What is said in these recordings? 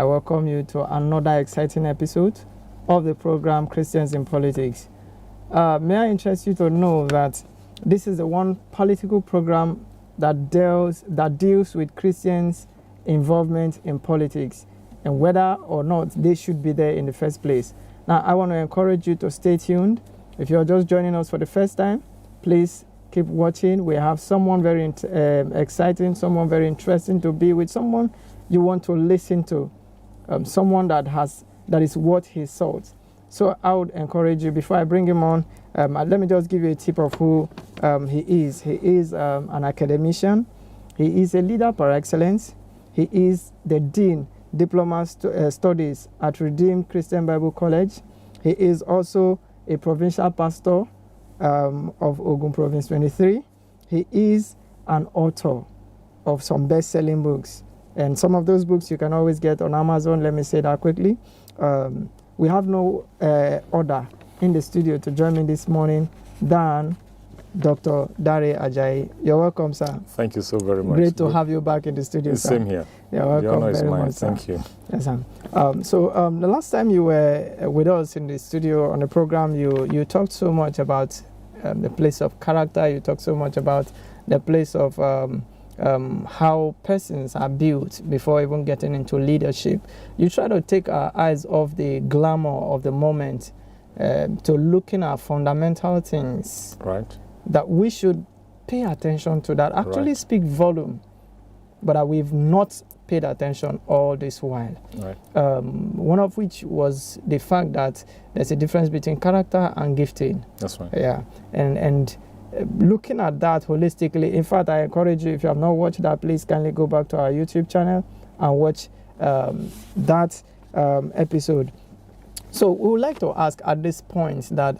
I welcome you to another exciting episode of the program Christians in Politics. May I interest you to know that this is the one political program that deals with Christians' involvement in politics and whether or not they should be there in the first place. Now, I want to encourage you to stay tuned. If you're just joining us for the first time, please keep watching. We have someone very exciting, someone very interesting to be with, someone you want to listen to, someone that is worth his salt. So I would encourage you, before I bring him on, let me just give you a tip of who he is. He is an academician. He is a leader par excellence. He is the Dean, Diploma Studies at Redeemed Christian Bible College. He is also a provincial pastor of Ogun Province 23. He is an author of some best-selling books. And some of those books you can always get on Amazon. Let me say that quickly. We have no other in the studio to join me this morning than Dr. Dare Ajayi. You're welcome, sir. Thank you so very much. Great to have you back in the studio, sir. Same here. You're welcome. The honor is very mine. much, Thank sir. you. Yes, sir. The last time you were with us in the studio on the program, you talked so much about the place of character. You talked so much about the place of how persons are built before even getting into leadership. You try to take our eyes off the glamour of the moment to looking at fundamental things, right, that we should pay attention to, that actually speak volume, but that we've not paid attention all this while. Right. One of which was the fact that there's a difference between character and gifting. That's right. Yeah, and looking at that holistically. In fact, I encourage you, if you have not watched that, please kindly go back to our YouTube channel and watch that episode. So we would like to ask at this point that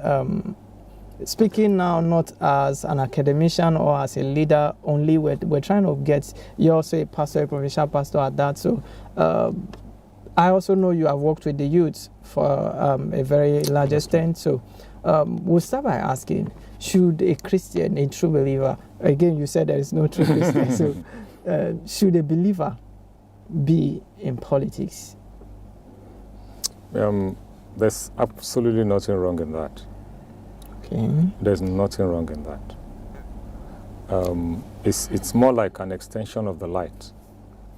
speaking now not as an academician or as a leader only, we're trying to get, you're also a pastor, a provincial pastor at that. So I also know you have worked with the youth for a very large extent. So we'll start by asking, should a Christian, a true believer, again you said there is no true Christian, so should a believer be in politics? There's absolutely nothing wrong in that. Okay. There's nothing wrong in that. It's more like an extension of the light,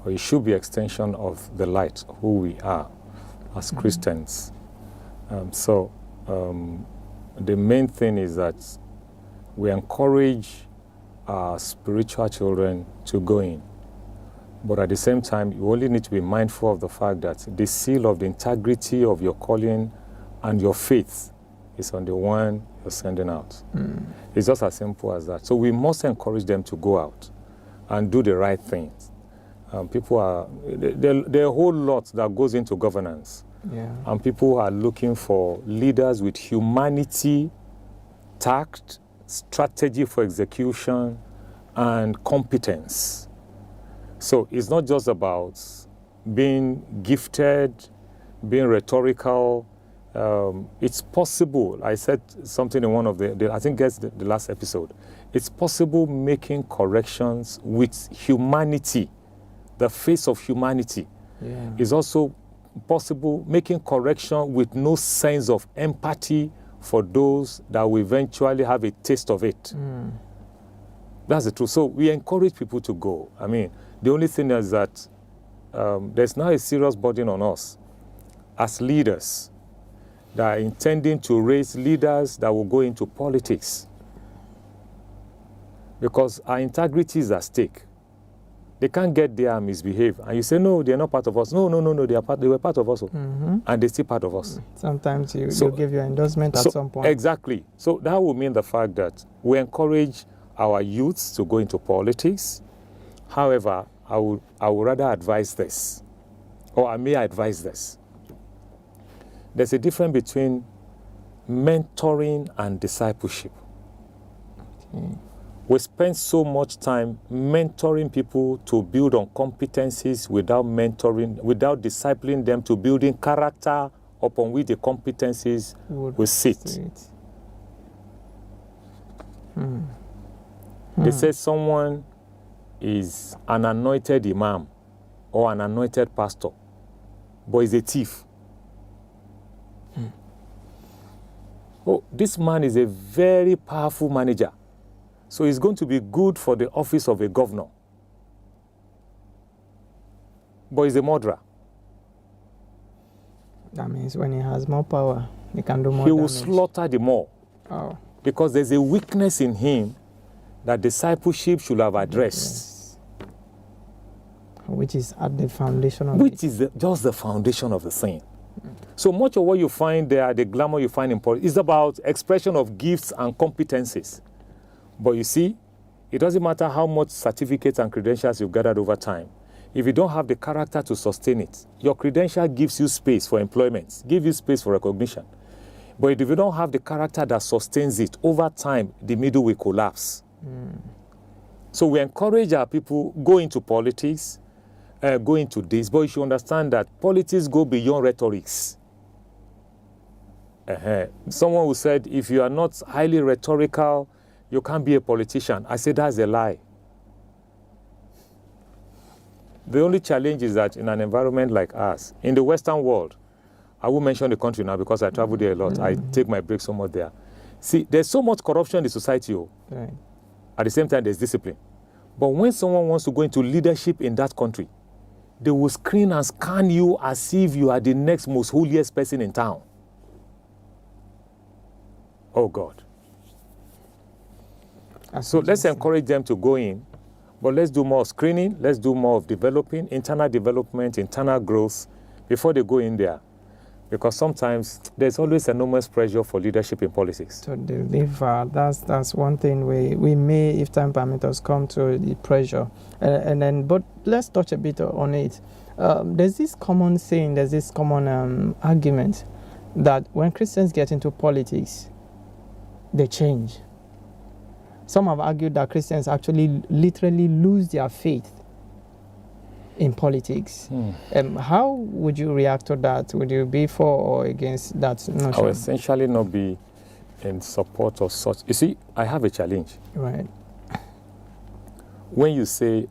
or it should be extension of the light, who we are as Christians. The main thing is that we encourage our spiritual children to go in. But at the same time, you only need to be mindful of the fact that the seal of the integrity of your calling and your faith is on the one you're sending out. It's just as simple as that. So we must encourage them to go out and do the right things. There are a whole lot that goes into governance. Yeah. And people are looking for leaders with humanity, tact, strategy for execution, and competence. So it's not just about being gifted, being rhetorical. It's possible. I said something in one of I think that's the last episode. It's possible making corrections with humanity, the face of humanity. Yeah. It's also possible making correction with no sense of empathy for those that will eventually have a taste of it. That's the truth. So we encourage people to go. I mean, the only thing is that there's now a serious burden on us as leaders that are intending to raise leaders that will go into politics, because our integrity is at stake. They can't get there and misbehave. And you say, no, they're not part of us. No, they were part of us. And they're still part of us. Sometimes you'll give your endorsement at some point. Exactly. So that will mean the fact that we encourage our youths to go into politics. However, I would rather advise this, or I may advise this. There's a difference between mentoring and discipleship. Okay. We spend so much time mentoring people to build on competencies without discipling them to building character upon which the competencies will sit. They say someone is an anointed imam or an anointed pastor but he's a thief. Oh, this man is a very powerful manager. So he's going to be good for the office of a governor. But he's a murderer. That means when he has more power, he can do more He will damage. slaughter the more. Oh. Because there's a weakness in him that discipleship should have addressed. Yes. Which is at the foundation of Which it. is just the foundation of the thing. So much of what you find there, the glamour you find in politics, is about expression of gifts and competencies. But you see, it doesn't matter how much certificates and credentials you've gathered over time. If you don't have the character to sustain it, your credential gives you space for employment, gives you space for recognition. But if you don't have the character that sustains it, over time, the middle will collapse. So we encourage our people, go into politics, go into this, but you should understand that politics go beyond rhetorics. Someone who said, if you are not highly rhetorical, you can't be a politician. I say that's a lie. The only challenge is that in an environment like ours, in the Western world, I won't mention the country now because I travel there a lot. I take my break so much there. See, there's so much corruption in the society. Right. At the same time, there's discipline. But when someone wants to go into leadership in that country, they will screen and scan you as if you are the next most holiest person in town. Oh, God. So let's encourage them to go in, but let's do more screening, let's do more of developing, internal development, internal growth before they go in there. Because sometimes there's always enormous pressure for leadership in politics. To deliver, that's one thing we may, if time permits us, come to the pressure. But let's touch a bit on it. There's this common saying, there's this common argument that when Christians get into politics, they change. Some have argued that Christians actually literally lose their faith in politics. How would you react to that? Would you be for or against that notion? I will essentially not be in support of such. You see, I have a challenge. Right. When you say,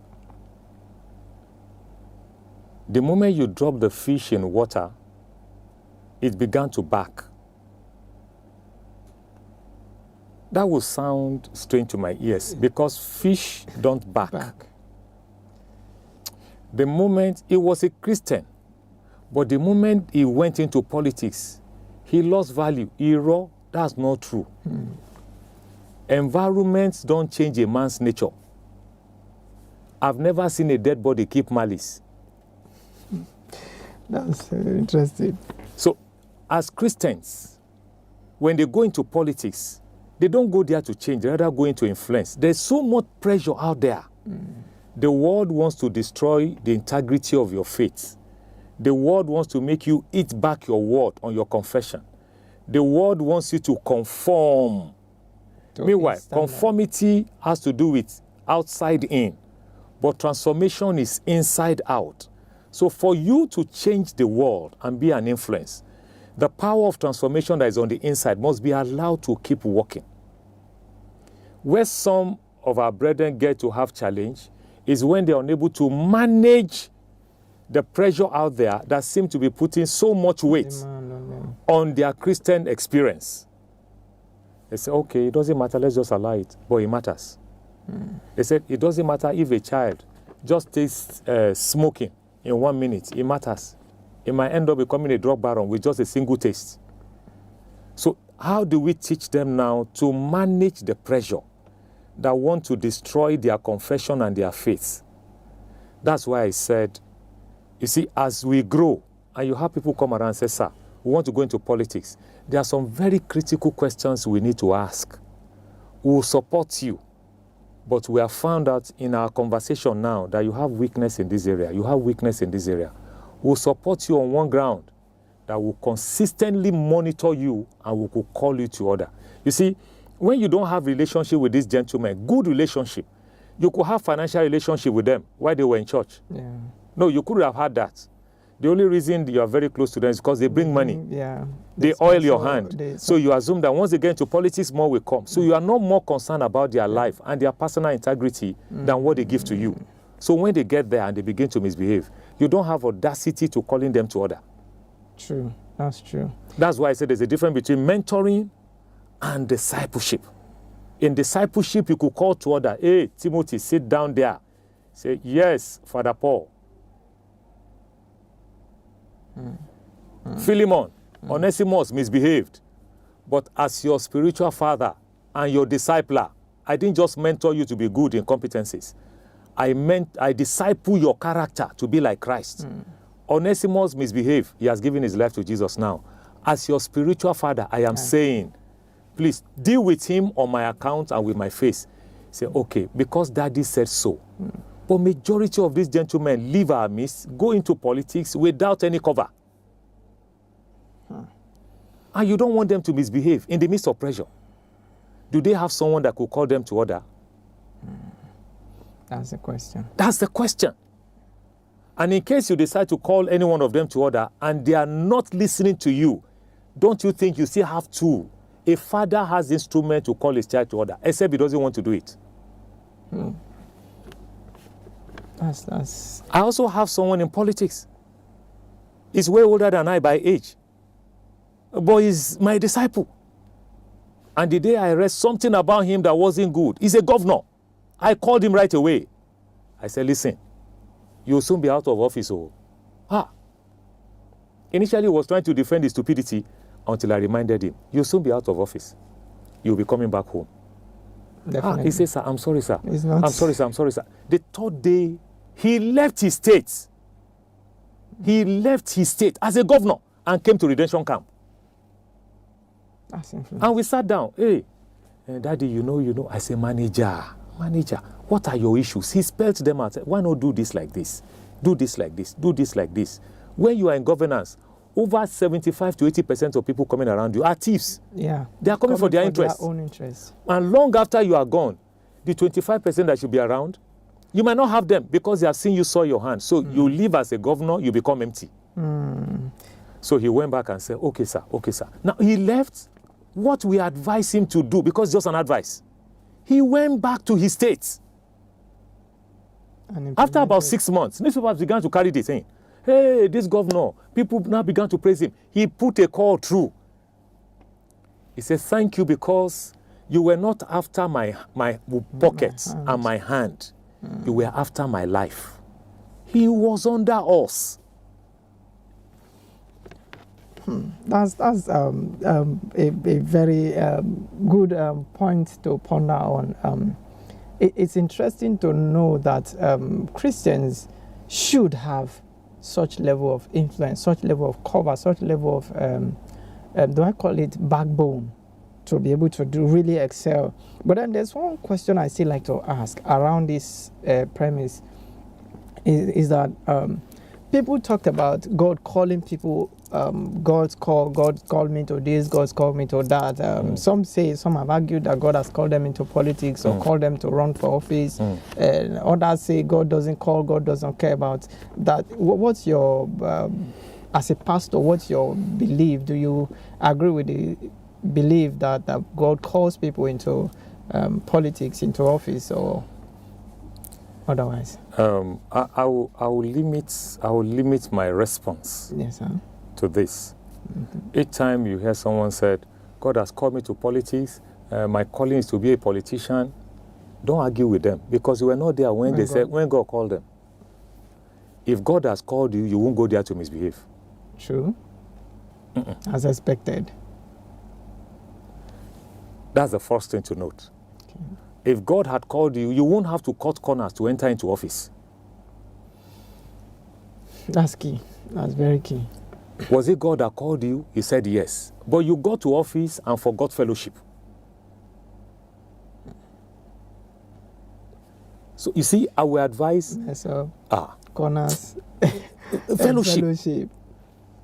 the moment you drop the fish in water, it began to back. That will sound strange to my ears because fish don't back. The moment he was a Christian, but the moment he went into politics, he lost value. That's not true. Environments don't change a man's nature. I've never seen a dead body keep malice. That's interesting. So, as Christians, when they go into politics, they don't go there to change, they rather go into influence. There's so much pressure out there. The world wants to destroy the integrity of your faith. The world wants to make you eat back your word on your confession. The world wants you to conform. Meanwhile, conformity has to do with outside in, but transformation is inside out. So for you to change the world and be an influence, the power of transformation that is on the inside must be allowed to keep working. Where some of our brethren get to have challenge is when they are unable to manage the pressure out there that seem to be putting so much weight on their Christian experience. They say, okay, it doesn't matter, let's just allow it, but it matters. They said, it doesn't matter if a child just tastes smoking in 1 minute, it matters. It might end up becoming a drug baron with just a single taste. So how do we teach them now to manage the pressure that want to destroy their confession and their faith? That's why I said, you see, as we grow, and you have people come around and say, sir, we want to go into politics, there are some very critical questions we need to ask. We will support you, but we have found out in our conversation now that you have weakness in this area, you have weakness in this area. We'll support you on one ground, that will consistently monitor you and we could call you to order. You see, when you don't have relationship with this gentleman, good relationship, you could have financial relationship with them while they were in church. Yeah. No, you could have had that. The only reason you are very close to them is because they bring money. Yeah. They oil your hand. So you assume that once they get into politics, more will come. So you are not more concerned about their life and their personal integrity than what they give to you. So when they get there and they begin to misbehave, you don't have audacity to calling them to order. True. That's true. That's why I said there's a difference between mentoring and discipleship. In discipleship, you could call to order, hey, Timothy, sit down there. Say, yes, Father Paul. Philemon, Onesimus misbehaved. But as your spiritual father and your discipler, I didn't just mentor you to be good in competencies. I disciple your character to be like Christ. Onesimus misbehaved. He has given his life to Jesus now. As your spiritual father, I am saying, please deal with him on my account and with my face. Say, okay, because daddy said so. But majority of these gentlemen leave our midst, go into politics without any cover. And you don't want them to misbehave in the midst of pressure. Do they have someone that could call them to order? That's the question. That's the question. And in case you decide to call any one of them to order and they are not listening to you, don't you think you still have to? A father has the instrument to call his child to order, except he doesn't want to do it. That's. I also have someone in politics. He's way older than I by age. But he's my disciple. And the day I read something about him that wasn't good, he's a governor. I called him right away. I said, listen, you'll soon be out of office. Initially, he was trying to defend his stupidity until I reminded him, you'll soon be out of office. You'll be coming back home. Definitely. He says, sir, I'm sorry, sir. It's not. I'm sorry, sir. The third day, he left his state. He left his state as a governor and came to redemption camp. That's influence. And we sat down. Hey, Daddy, you know. I say, manager, what are your issues? He spelled them out. Why not do this like this? Do this like this. Do this like this. When you are in governance, over 75 to 80% of people coming around you are thieves. Yeah. They are coming for their interests. Their own interests. And long after you are gone, the 25% that should be around, you might not have them because they have seen you soil your hands. So you live as a governor, you become empty. So he went back and said, okay, sir. Now he left what we advised him to do because it's just an advice. He went back to his state. After about 6 months, newspapers began to carry the thing. Hey, this governor, people now began to praise him. He put a call through. He said, thank you because you were not after my pockets and my hand. You were after my life. He was under us. That's a very good point to ponder on. It's interesting to know that Christians should have such level of influence, such level of cover, such level of, do I call it backbone, to be able to really excel. But then there's one question I still like to ask around this premise, is that people talked about God calling people, God called me to this, God's called me to that. Some have argued that God has called them into politics or called them to run for office. And others say God doesn't call, God doesn't care about that. What's your, as a pastor, what's your belief? Do you agree with the belief that God calls people into politics, into office, or otherwise? I will limit my response. Yes, sir. To this. Each time you hear someone said, God has called me to politics, my calling is to be a politician, don't argue with them because you were not there when God called them. If God has called you, you won't go there to misbehave. True. As expected. That's the first thing to note. Okay. If God had called you, you won't have to cut corners to enter into office. That's key. That's very key. Was it God that called you? He said yes. But you got to office and forgot fellowship. So you see, I will advise corners. fellowship.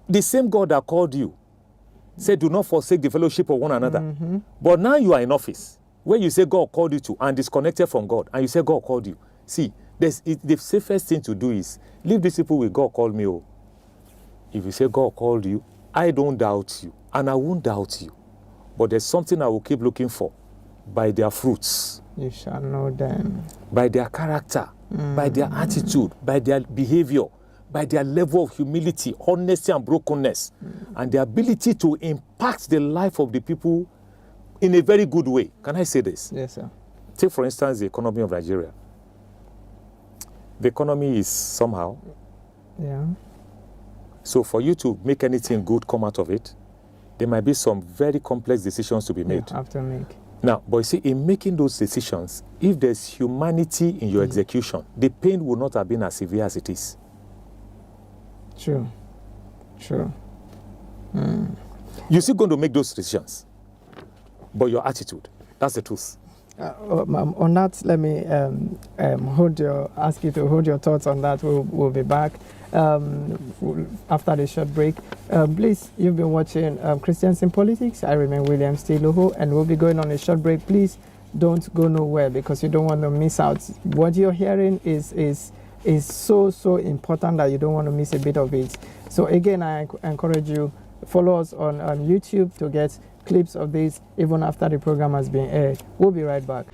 The same God that called you said, do not forsake the fellowship of one another. But now you are in office, where you say God called you to and disconnected from God, and you say God called you. See, the safest thing to do is leave these people with God called me. If you say God called you, I don't doubt you, and I won't doubt you. But there's something I will keep looking for. By their fruits. You shall know them. By their character. by their attitude, by their behavior, by their level of humility, honesty, and brokenness, and the ability to impact the life of the people in a very good way. Can I say this? Yes, sir. Take, for instance, the economy of Nigeria. The economy is somehow. Yeah. So for you to make anything good come out of it, there might be some very complex decisions to be made. You have to make. Now, but you see, in making those decisions, if there's humanity in your execution, the pain would not have been as severe as it is. True. True. You're still going to make those decisions, but your attitude, that's the truth. On that, let me ask you to hold your thoughts on that. We'll be back after the short break. Please, you've been watching Christians in Politics. I remain William Stiluho, and we'll be going on a short break. Please don't go nowhere because you don't want to miss out. What you're hearing is so important that you don't want to miss a bit of it. So again, I encourage you, follow us on YouTube to get clips of this even after the program has been aired. We'll be right back.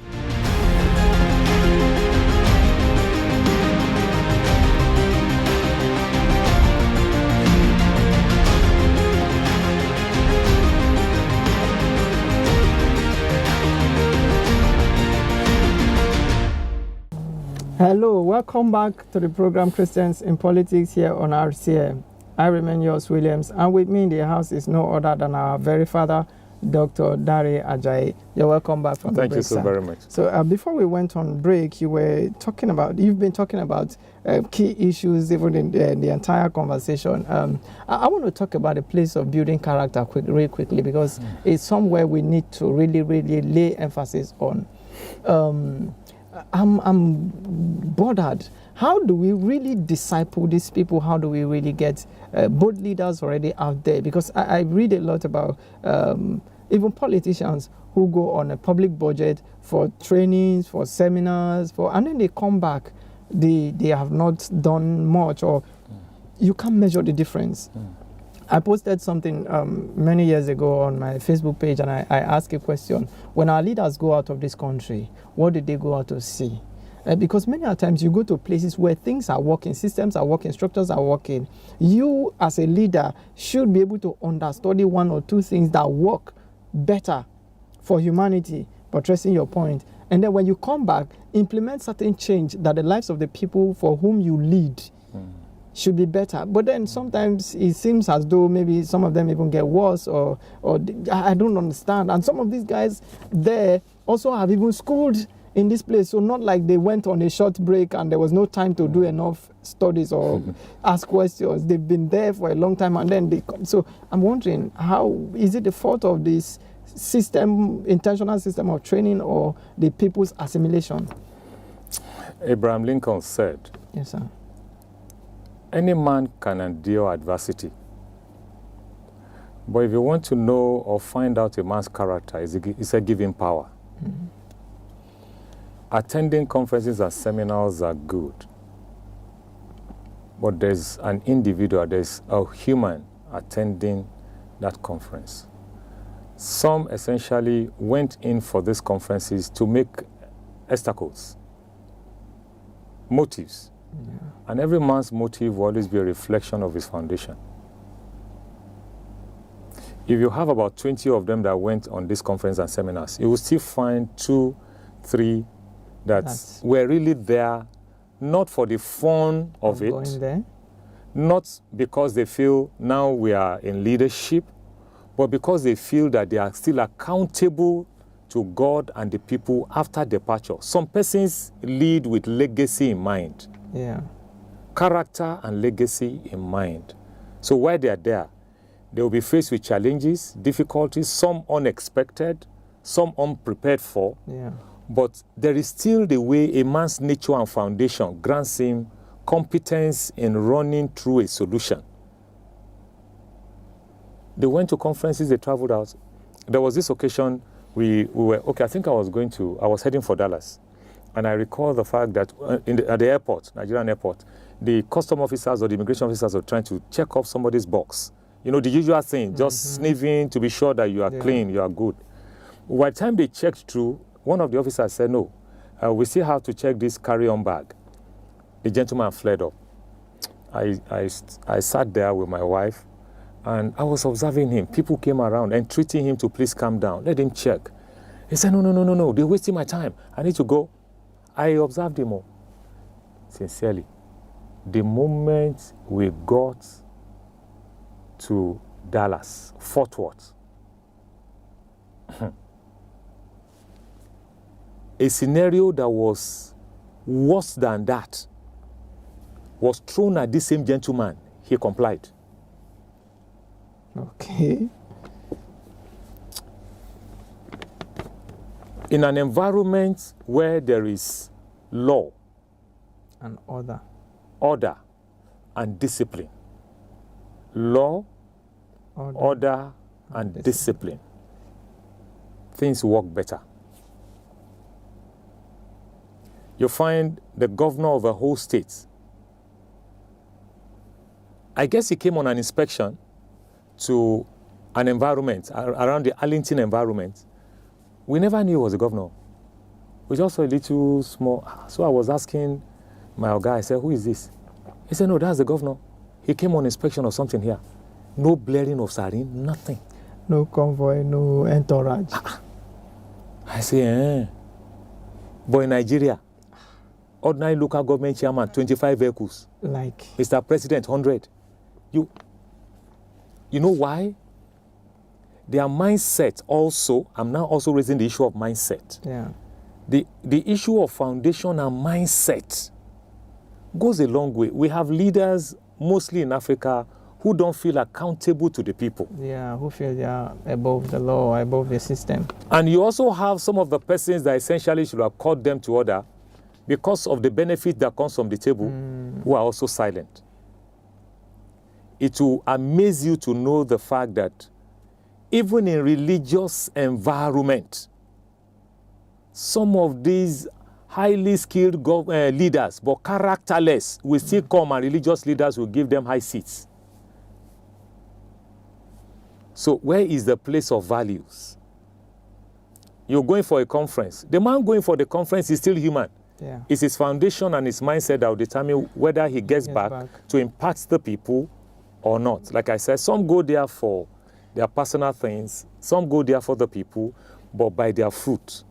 Hello, welcome back to the program Christians in Politics here on RCM. I remain yours, Williams, and with me in the house is no other than our very father, Dr. Dare Ajayi. You're welcome back from the break. Thank you so very much. So before we went on break, you've been talking about key issues even in the entire conversation. I want to talk about the place of building character really quickly because it's somewhere we need to really lay emphasis on. I'm bothered. How do we really disciple these people? How do we really get both leaders already out there? Because I read a lot about even politicians who go on a public budget for trainings, for seminars, and then they come back, they have not done much, or you can't measure the difference. I posted something many years ago on my Facebook page, and I asked a question. When our leaders go out of this country, what did they go out to see? Because many times you go to places where things are working, systems are working, structures are working. You, as a leader, should be able to understudy one or two things that work better for humanity, buttressing your point. And then when you come back, implement certain change that the lives of the people for whom you lead should be better. But then sometimes it seems as though maybe some of them even get worse, or I don't understand. And some of these guys there also have even schooled in this place, so not like they went on a short break and there was no time to do enough studies or ask questions. They've been there for a long time, and then they come. So I'm wondering, how is it the fault of this system, intentional system of training, or the people's assimilation? Abraham Lincoln said, yes, sir, any man can endure adversity, but if you want to know or find out a man's character, it's a given power. Attending conferences and seminars are good, but there's an individual, there's a human attending that conference. Some essentially went in for these conferences to make obstacles, motives. And every man's motive will always be a reflection of his foundation. If you have about 20 of them that went on this conference and seminars, you will still find 2, 3 that were really there, not for the fun of it, going there, not because they feel now we are in leadership, but because they feel that they are still accountable to God and the people after departure. Some persons lead with legacy in mind. Yeah. Character and legacy in mind. So while they are there, they will be faced with challenges, difficulties, some unexpected, some unprepared for. Yeah. But there is still the way a man's nature and foundation grants him competence in running through a solution. They went to conferences, they traveled out. There was this occasion, we were, I think I was heading for Dallas. And I recall the fact that at the airport, Nigerian airport, the custom officers or the immigration officers were trying to check off somebody's box. You know, the usual thing, just sniffing to be sure that you are clean, you are good. By the time they checked through, one of the officers said, no, we still have to check this carry-on bag. The gentleman fled up. I sat there with my wife, and I was observing him. People came around entreating him to please calm down. Let him check. He said, no, they're wasting my time. I need to go. I observed him all. Sincerely, the moment we got to Dallas, Fort Worth, a scenario that was worse than that was thrown at this same gentleman. He complied. Okay. In an environment where there is law And order and discipline, law, order and discipline, things work better. You find the governor of a whole state, I guess he came on an inspection to an environment around the Arlington environment. We never knew he was the governor. We just saw a little small. So I was asking my guy, I said, who is this? He said, no, that's the governor. He came on inspection or something here. No blaring of siren, nothing. No convoy, no entourage. I say, But in Nigeria, ordinary local government chairman, 25 vehicles. Like Mr. President, 100. You know why? Their mindset also, I'm now also raising the issue of mindset. Yeah. The issue of foundation and mindset goes a long way. We have leaders, mostly in Africa, who don't feel accountable to the people. Yeah, who feel they are above the law, above the system. And you also have some of the persons that essentially should have called them to order because of the benefit that comes from the table, who are also silent. It will amaze you to know the fact that even in religious environment, some of these highly skilled leaders, but characterless, will still come, and religious leaders will give them high seats. So where is the place of values? You're going for a conference. The man going for the conference is still human. Yeah. It's his foundation and his mindset that will determine whether he gets back to impact the people or not. Like I said, some go there for their personal things, some go there for the people, but by their fruit.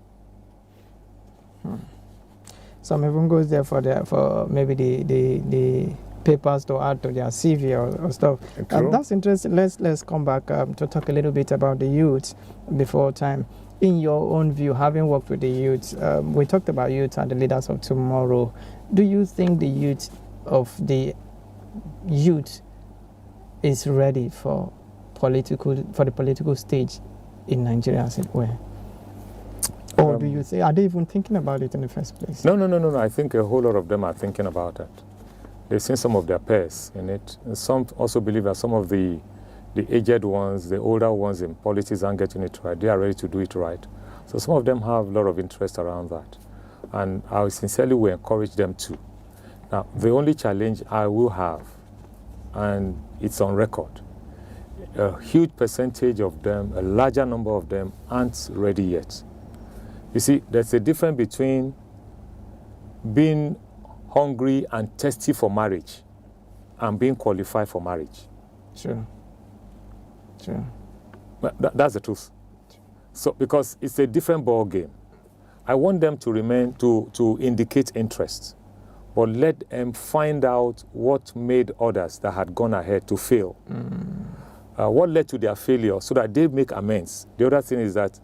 Some even goes there for maybe the papers to add to their CV or stuff. That's interesting. Let's come back to talk a little bit about the youth before time. In your own view, having worked with the youth, we talked about youth and the leaders of tomorrow. Do you think the youth is ready for the political stage in Nigeria, as it were? Or do you say, are they even thinking about it in the first place? No. I think a whole lot of them are thinking about it. They've seen some of their peers in it. And some also believe that some of the aged ones, the older ones in politics aren't getting it right. They are ready to do it right. So some of them have a lot of interest around that. And I sincerely will encourage them to. Now, the only challenge I will have, and it's on record, a huge percentage of them, a larger number of them, aren't ready yet. You see, there's a difference between being hungry and thirsty for marriage and being qualified for marriage. Sure. That's the truth. So, because it's a different ball game. I want them to remain, to indicate interest, but let them find out what made others that had gone ahead to fail. What led to their failure so that they make amends. The other thing is that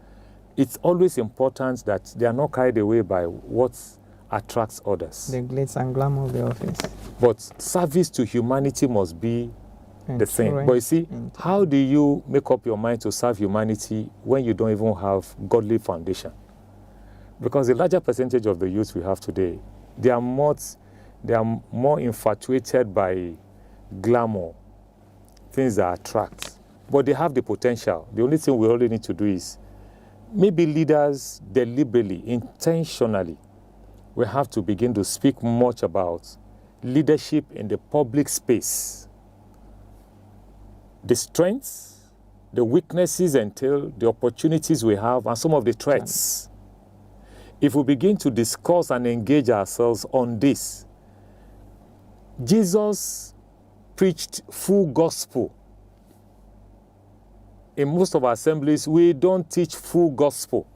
it's always important that they are not carried away by what attracts others. The glitz and glamour of the office. But service to humanity must be the thing. But you see, how do you make up your mind to serve humanity when you don't even have godly foundation? Because the larger percentage of the youth we have today, they are more infatuated by glamour, things that attract. But they have the potential. The only thing we only need to do is maybe leaders deliberately, intentionally, we have to begin to speak much about leadership in the public space. The strengths, the weaknesses entail, the opportunities we have, and some of the threats. If we begin to discuss and engage ourselves on this, Jesus preached full gospel. In most of our assemblies, we don't teach full gospel.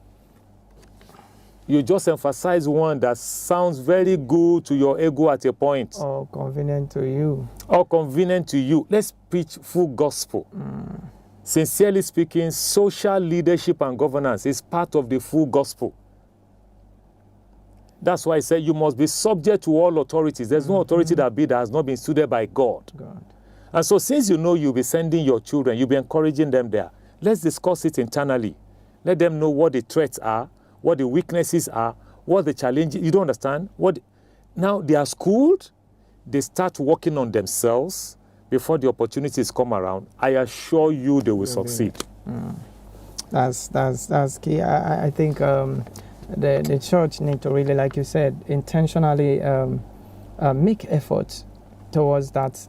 You just emphasize one that sounds very good to your ego at a point. Or convenient to you. Or convenient to you. Let's preach full gospel. Sincerely speaking, social leadership and governance is part of the full gospel. That's why I said you must be subject to all authorities. There's no authority that has not been stood by God. And so since you know you'll be sending your children, you'll be encouraging them there, let's discuss it internally. Let them know what the threats are, what the weaknesses are, what the challenges. You don't understand? Now they are schooled, they start working on themselves before the opportunities come around. I assure you they will succeed. That's key. I think the church need to really, like you said, intentionally make efforts towards that,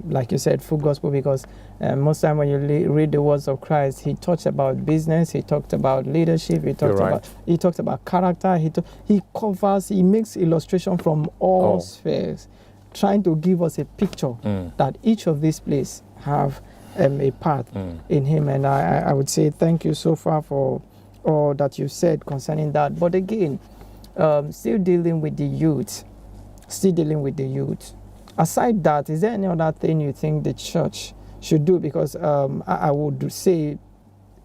like you said, full gospel, because most time when you read the words of Christ, he talked about business, he talked about leadership, he talked about character, he makes illustration from all spheres, trying to give us a picture that each of these places have a part in him. And I would say thank you so far for all that you said concerning that. But again, still dealing with the youth. Aside that, is there any other thing you think the church should do? Because I would say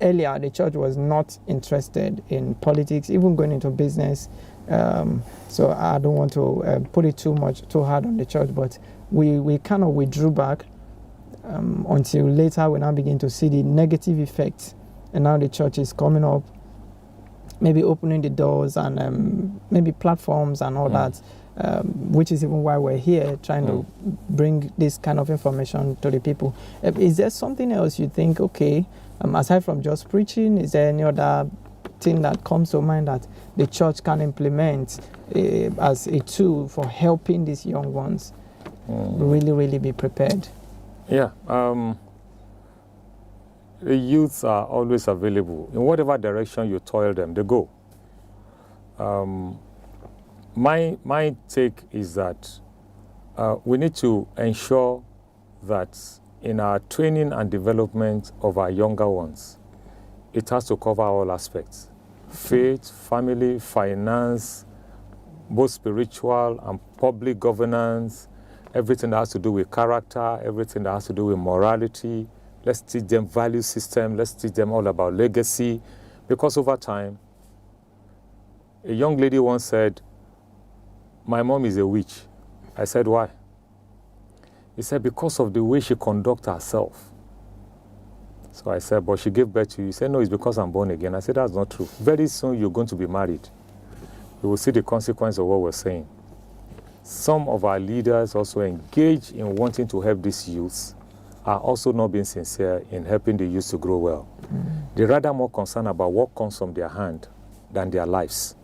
earlier the church was not interested in politics, even going into business. So I don't want to put it too hard on the church, but we kind of withdrew back until later we now begin to see the negative effects. And now the church is coming up, maybe opening the doors and maybe platforms and all that. Which is even why we're here, trying to bring this kind of information to the people. Is there something else you think, aside from just preaching, is there any other thing that comes to mind that the church can implement as a tool for helping these young ones really, really be prepared? Yeah. The youths are always available. In whatever direction you toil them, they go. My take is that we need to ensure that in our training and development of our younger ones, it has to cover all aspects: faith, family, finance, both spiritual and public governance, everything that has to do with character, everything that has to do with morality. Let's teach them value system. Let's teach them all about legacy. Because over time, a young lady once said, "My mom is a witch." I said, "Why?" He said, "Because of the way she conducts herself." So I said, "But she gave birth to you." He said, "No, it's because I'm born again." I said, "That's not true. Very soon you're going to be married. You will see the consequence of what we're saying." Some of our leaders also engage in wanting to help these youths are also not being sincere in helping the youth to grow well. They're rather more concerned about what comes from their hand than their lives.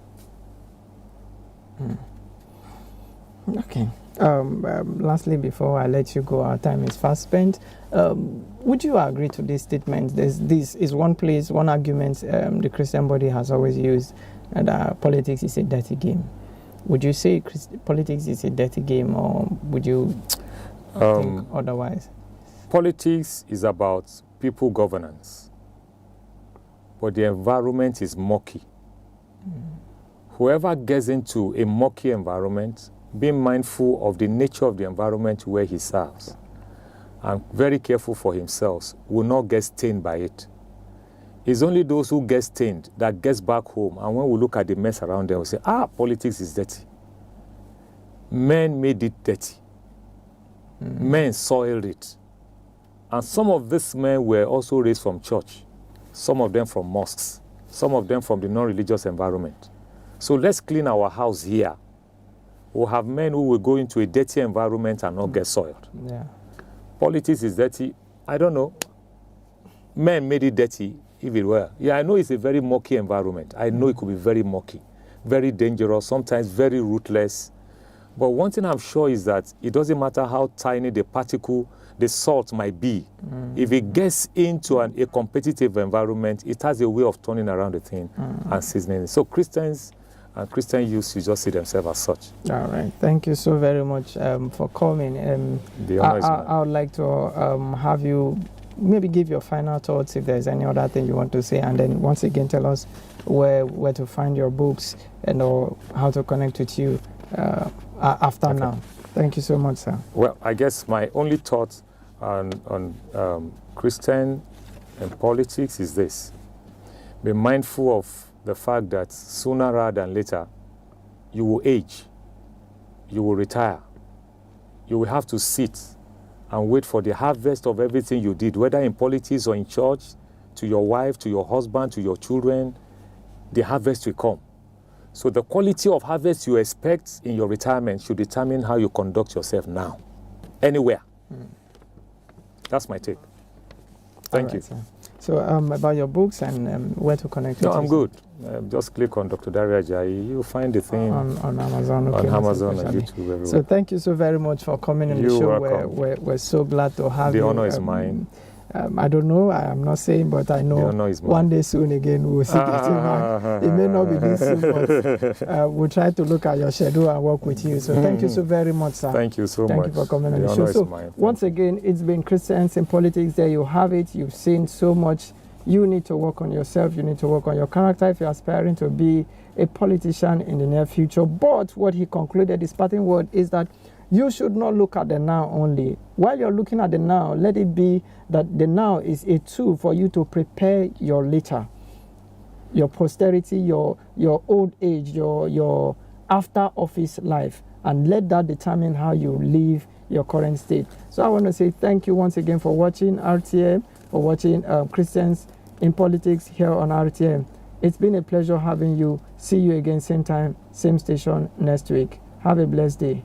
Okay. Lastly, before I let you go, our time is fast spent. Would you agree to this statement? This is one argument the Christian body has always used, and politics is a dirty game. Would you say politics is a dirty game, or would you think otherwise? Politics is about people governance, but the environment is murky. Whoever gets into a murky environment, being mindful of the nature of the environment where he serves, and very careful for himself, will not get stained by it. It's only those who get stained that gets back home, and when we look at the mess around them, we say, politics is dirty. Men made it dirty. Men soiled it. And some of these men were also raised from church, some of them from mosques, some of them from the non-religious environment. So let's clean our house here. We'll have men who will go into a dirty environment and not get soiled. Yeah. Politics is dirty. I don't know. Men made it dirty, if it were. Yeah, I know it's a very murky environment. I know it could be very murky, very dangerous, sometimes very ruthless. But one thing I'm sure is that it doesn't matter how tiny the particle, the salt might be. If it gets into a competitive environment, it has a way of turning around the thing and seasoning it. So Christians And Christian youth should just see themselves as such. All right. Thank you so very much for coming. The honor is mine. I would like to have you maybe give your final thoughts if there's any other thing you want to say, and then once again tell us where to find your books and or how to connect with you after now. Thank you so much, sir. Well, I guess my only thought on Christian and politics is this: be mindful of the fact that sooner rather than later, you will age, you will retire, you will have to sit and wait for the harvest of everything you did, whether in politics or in church, to your wife, to your husband, to your children. The harvest will come. So the quality of harvest you expect in your retirement should determine how you conduct yourself now, anywhere. That's my take. Thank you. Sir. So about your books and where to connect with you? No, I'm good. Just click on Dr. Daria Ajayi. You'll find the thing on Amazon. On Amazon and YouTube, everywhere. So thank you so very much for coming on the show. We're so glad to have you. The honor is mine. I don't know, I'm not saying, but I know one day soon again we'll see it. It may not be this soon, but we'll try to look at your schedule and work with you. So thank you so very much, sir. Thank you so much. Thank you for coming on the show. Honor So is mine. once again, it's been Christians in Politics. There you have it. You've seen so much. You need to work on yourself. You need to work on your character if you're aspiring to be a politician in the near future. But what he concluded, his parting word, is that you should not look at the now only. While you're looking at the now, let it be that the now is a tool for you to prepare your later, your posterity, your old age, your after office life, and let that determine how you live your current state. So I want to say thank you once again for watching RTM, for watching Christians in Politics here on RTM. It's been a pleasure having you. See you again, same time, same station next week. Have a blessed day.